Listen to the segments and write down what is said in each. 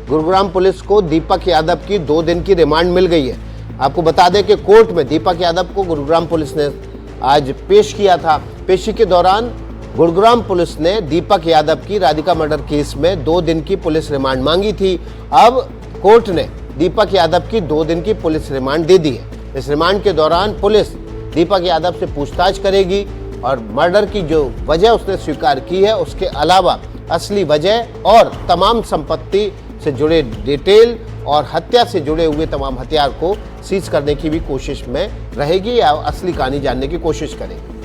Gurugram police को दीपक यादव की 2 दिन की रिमांड मिल गई है। आपको बता दें कि कोर्ट में दीपक यादव को गुरुग्राम पुलिस ने आज पेश किया था। पेशी के दौरान गुरुग्राम पुलिस ने दीपक यादव की राधिका मर्डर केस में 2 दिन की पुलिस रिमांड मांगी थी। अब कोर्ट ने दीपक यादव की 2 दिन की पुलिस रिमांड दे दी है। इस रिमांड के दौरान पुलिस दीपक यादव से पूछताछ करेगी और मर्डर की जो वजह उसने स्वीकार की है, उसके अलावा असली वजह और तमाम संपत्ति से जुड़े डिटेल और हत्या से जुड़े हुए तमाम हथियार को सीज करने की भी कोशिश में रहेगी या असली कहानी जानने की कोशिश करेगी।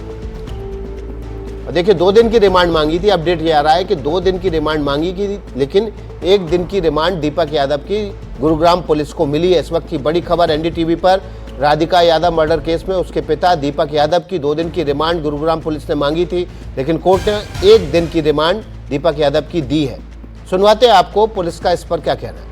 और देखिए 2 दिन की रिमांड मांगी थी। अपडेट ये आ रहा है कि 2 दिन की रिमांड मांगी थी, लेकिन 1 दिन की रिमांड दीपक यादव की गुरुग्राम पुलिस को मिली है। इस वक्त की बड़ी खबर एनडीटीवी पर, राधिका यादव मर्डर केस में उसके पिता दीपक यादव की 2 दिन की रिमांड गुरुग्राम पुलिस ने मांगी थी, लेकिन कोर्ट ने 1 दिन की रिमांड दीपक यादव की दी है। सुनवाते हैं आपको पुलिस का इस पर क्या कहना है।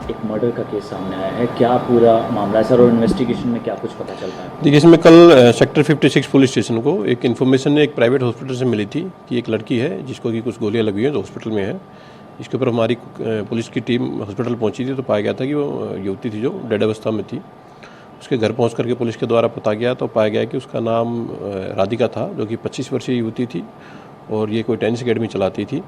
एक मर्डर का केस सामने आया है, क्या पूरा मामला है सर, और इन्वेस्टिगेशन में क्या कुछ पता चल रहा है? देखिए, इसमें कल सेक्टर 56 पुलिस स्टेशन को एक इन्फॉर्मेशन एक प्राइवेट हॉस्पिटल से मिली थी कि एक लड़की है जिसको कि कुछ गोलियां लगी हैं, जो हॉस्पिटल में है। इसके ऊपर हमारी पुलिस की टीम हॉस्पिटल पहुंची थी तो पाया गया था कि वो युवती थी जो डेड अवस्था में थी। उसके घर पहुंच करके पुलिस के द्वारा पता गया तो पाया गया कि उसका नाम राधिका था, जो कि 25 वर्षीय युवती थी और ये कोई टेनिस अकेडमी चलाती थी।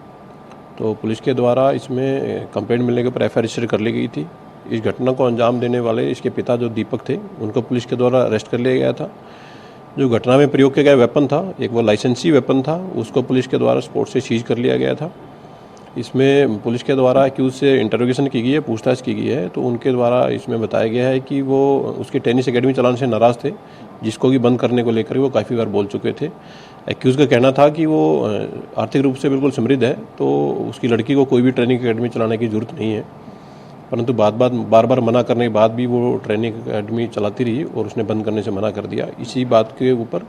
तो पुलिस के द्वारा इसमें कंप्लेंट मिलने के ऊपर एफआईआर रजिस्टर कर ली गई थी। इस घटना को अंजाम देने वाले इसके पिता जो दीपक थे, उनको पुलिस के द्वारा अरेस्ट कर लिया गया था। जो घटना में प्रयोग किया गया वेपन था, एक वो लाइसेंसी वेपन था, उसको पुलिस के द्वारा स्पॉट से सीज कर लिया गया था। इसमें पुलिस के द्वारा एक्यूज से इंटरोगेशन की गई है, पूछताछ की गई है, तो उनके द्वारा इसमें बताया गया है कि वो उसके टेनिस अकेडमी चलाने से नाराज़ थे, जिसको कि बंद करने को लेकर वो काफ़ी बार बोल चुके थे। एक्यूज़ का कहना था कि वो आर्थिक रूप से बिल्कुल समृद्ध है, तो उसकी लड़की को कोई भी ट्रेनिंग अकेडमी चलाने की ज़रूरत नहीं है, परंतु बार बार मना करने के बाद भी वो ट्रेनिंग अकेडमी चलाती रही और उसने बंद करने से मना कर दिया। इसी बात के ऊपर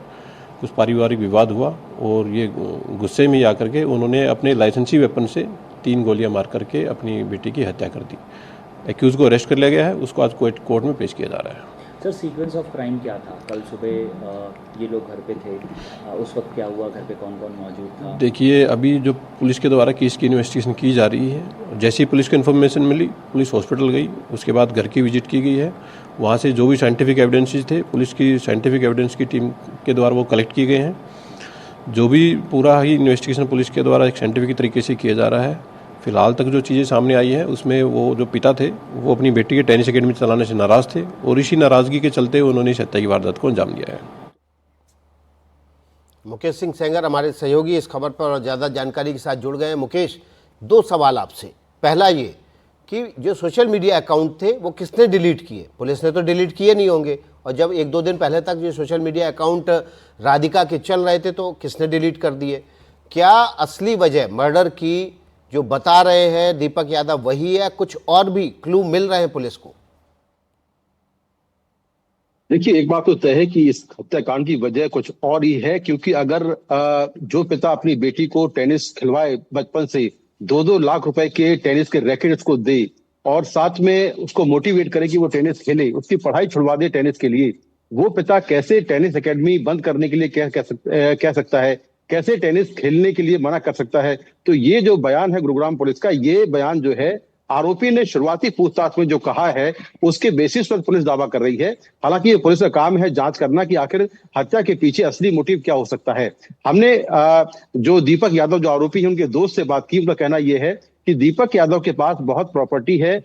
कुछ पारिवारिक विवाद हुआ और ये गुस्से में आकर के उन्होंने अपने लाइसेंसी वेपन से 3 गोलियां मार करके अपनी बेटी की हत्या कर दी। एक्यूज़ को अरेस्ट कर लिया गया है, उसको आज कोर्ट में पेश किया जा रहा है। सर, सीक्वेंस ऑफ क्राइम क्या था? कल सुबह ये लोग घर पे थे, उस वक्त क्या हुआ, घर पे कौन कौन मौजूद था? देखिए, अभी जो पुलिस के द्वारा केस की इन्वेस्टिगेशन की जा रही है, जैसे ही पुलिस को इन्फॉर्मेशन मिली, पुलिस हॉस्पिटल गई, उसके बाद घर की विजिट की गई है। वहाँ से जो भी साइंटिफिक एविडेंसेस थे, पुलिस की साइंटिफिक एविडेंस की टीम के द्वारा वो कलेक्ट किए गए हैं। जो भी पूरा ही इन्वेस्टिगेशन पुलिस के द्वारा एक साइंटिफिक तरीके से किया जा रहा है। फिलहाल तक जो चीज़ें सामने आई हैं उसमें वो जो पिता थे वो अपनी बेटी के टेनिस अकेडमी चलाने से नाराज़ थे और इसी नाराज़गी के चलते उन्होंने इस हत्या की वारदात को अंजाम दिया है। मुकेश सिंह सेंगर हमारे सहयोगी इस खबर पर और ज़्यादा जानकारी के साथ जुड़ गए हैं। मुकेश, 2 सवाल आपसे। पहला ये कि जो सोशल मीडिया अकाउंट थे वो किसने डिलीट किए? पुलिस ने तो डिलीट किए नहीं होंगे, और जब 1-2 दिन पहले तक जो सोशल मीडिया अकाउंट राधिका के चल रहे थे तो किसने डिलीट कर दिए? क्या असली वजह मर्डर की जो बता रहे हैं दीपक यादव वही है, कुछ और भी क्लू मिल रहे हैं पुलिस को? देखिए, एक बात तो तय है कि इस हत्याकांड की वजह कुछ और ही है, क्योंकि अगर जो पिता अपनी बेटी को टेनिस खिलवाए बचपन से, 2-2 लाख रुपए के टेनिस के रैकेट उसको दे और साथ में उसको मोटिवेट करे कि वो टेनिस खेले, उसकी पढ़ाई छुड़वा दे टेनिस के लिए, वो पिता कैसे टेनिस एकेडमी बंद करने के लिए कह सकता है? कैसे टेनिस खेलने के लिए मना कर सकता है? तो ये जो बयान है गुरुग्राम पुलिस का, ये बयान जो है आरोपी ने शुरुआती पूछताछ में जो कहा है उसके बेसिस पर पुलिस दावा कर रही है। हालांकि ये पुलिस का काम है जांच करना कि आखिर हत्या के पीछे असली मोटिव क्या हो सकता है। हमने जो दीपक यादव जो आरोपी है उनके दोस्त से बात की। उनका कहना यह है कि दीपक यादव के पास बहुत प्रॉपर्टी है,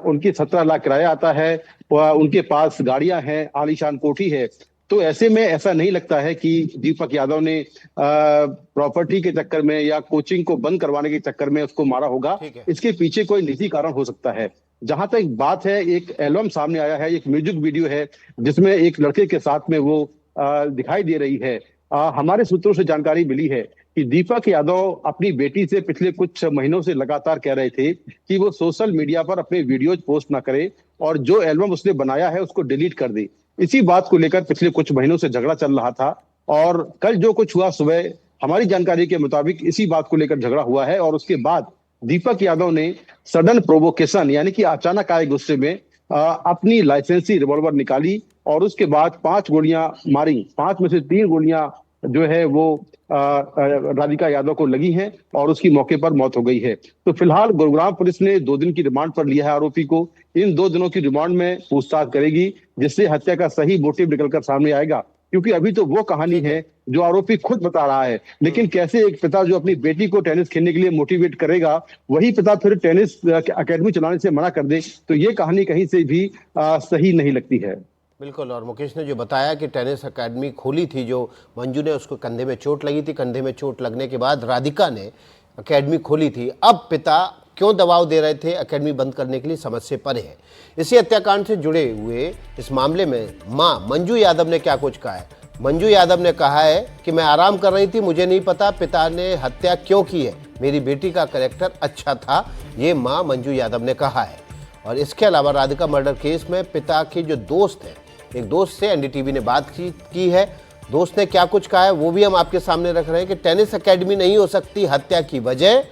उनकी 17 लाख किराया आता है, उनके पास गाड़ियां हैं, आलीशान कोठी है। तो ऐसे में ऐसा नहीं लगता है कि दीपक यादव ने प्रॉपर्टी के चक्कर में या कोचिंग को बंद करवाने के चक्कर में उसको मारा होगा। इसके पीछे कोई निजी कारण हो सकता है। जहां तक बात है, एक एल्बम सामने आया है, एक म्यूजिक वीडियो है जिसमें एक लड़के के साथ में वो दिखाई दे रही है। हमारे सूत्रों से जानकारी मिली है कि दीपक यादव अपनी बेटी से पिछले कुछ महीनों से लगातार कह रहे थे कि वो सोशल मीडिया पर अपने वीडियोज पोस्ट ना करे और जो एल्बम उसने बनाया है उसको डिलीट कर दे। इसी बात को लेकर पिछले कुछ महीनों से झगड़ा चल रहा था और कल जो कुछ हुआ सुबह, हमारी जानकारी के मुताबिक इसी बात को लेकर झगड़ा हुआ है और उसके बाद दीपक यादव ने सडन प्रोवोकेशन यानी कि अचानक आए गुस्से में अपनी लाइसेंसी रिवॉल्वर निकाली और उसके बाद 5 गोलियां मारी। 5 में से 3 गोलियां जो है वो राधिका यादव को लगी हैं और उसकी मौके पर मौत हो गई है। तो फिलहाल गुरुग्राम पुलिस ने 2 दिन की रिमांड पर लिया है आरोपी को। इन 2 दिनों की रिमांड में पूछताछ करेगी, जिससे हत्या का सही मोटिव निकलकर सामने आएगा। क्योंकि अभी तो वो कहानी है जो आरोपी खुद बता रहा है, लेकिन कैसे एक पिता जो अपनी बेटी को टेनिस खेलने के लिए मोटिवेट करेगा, वही पिता फिर टेनिस अकेडमी चलाने से मना कर दे, तो ये कहानी कहीं से भी सही नहीं लगती है। बिल्कुल। और मुकेश ने जो बताया कि टेनिस एकेडमी खोली थी, जो मंजू ने उसको कंधे में चोट लगी थी, कंधे में चोट लगने के बाद राधिका ने एकेडमी खोली थी। अब पिता क्यों दबाव दे रहे थे एकेडमी बंद करने के लिए, समझ से परे है। इसी हत्याकांड से जुड़े हुए इस मामले में मां मंजू यादव ने क्या कुछ कहा है। मंजू यादव ने कहा है कि मैं आराम कर रही थी, मुझे नहीं पता पिता ने हत्या क्यों की है, मेरी बेटी का कैरेक्टर अच्छा था, ये मां मंजू यादव ने कहा है। और इसके अलावा राधिका मर्डर केस में पिता के जो दोस्त हैं, एक दोस्त से एनडीटीवी ने बात की है। दोस्त ने क्या कुछ कहा है वो भी हम आपके सामने रख रहे हैं कि टेनिस एकेडमी नहीं हो सकती हत्या की वजह,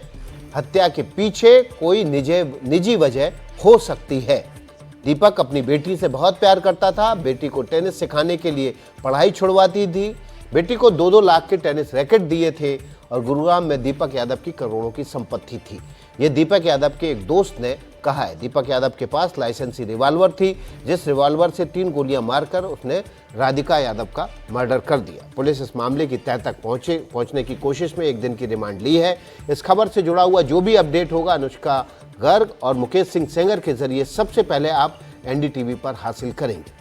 हत्या के पीछे कोई निजी वजह हो सकती है। दीपक अपनी बेटी से बहुत प्यार करता था, बेटी को टेनिस सिखाने के लिए पढ़ाई छुड़वाती थी, बेटी को 2-2 लाख के टेनिस रैकेट दिए थे और गुरुग्राम में दीपक यादव की करोड़ों की संपत्ति थी। ये दीपक यादव के एक दोस्त ने कहा है। दीपक यादव के पास लाइसेंसी रिवॉल्वर थी, जिस रिवॉल्वर से 3 गोलियां मारकर उसने राधिका यादव का मर्डर कर दिया। पुलिस इस मामले की तह तक पहुंचने की कोशिश में 1 दिन की रिमांड ली है। इस खबर से जुड़ा हुआ जो भी अपडेट होगा अनुष्का गर्ग और मुकेश सिंह सेंगर के जरिए सबसे पहले आप एनडीटीवी पर हासिल करेंगे।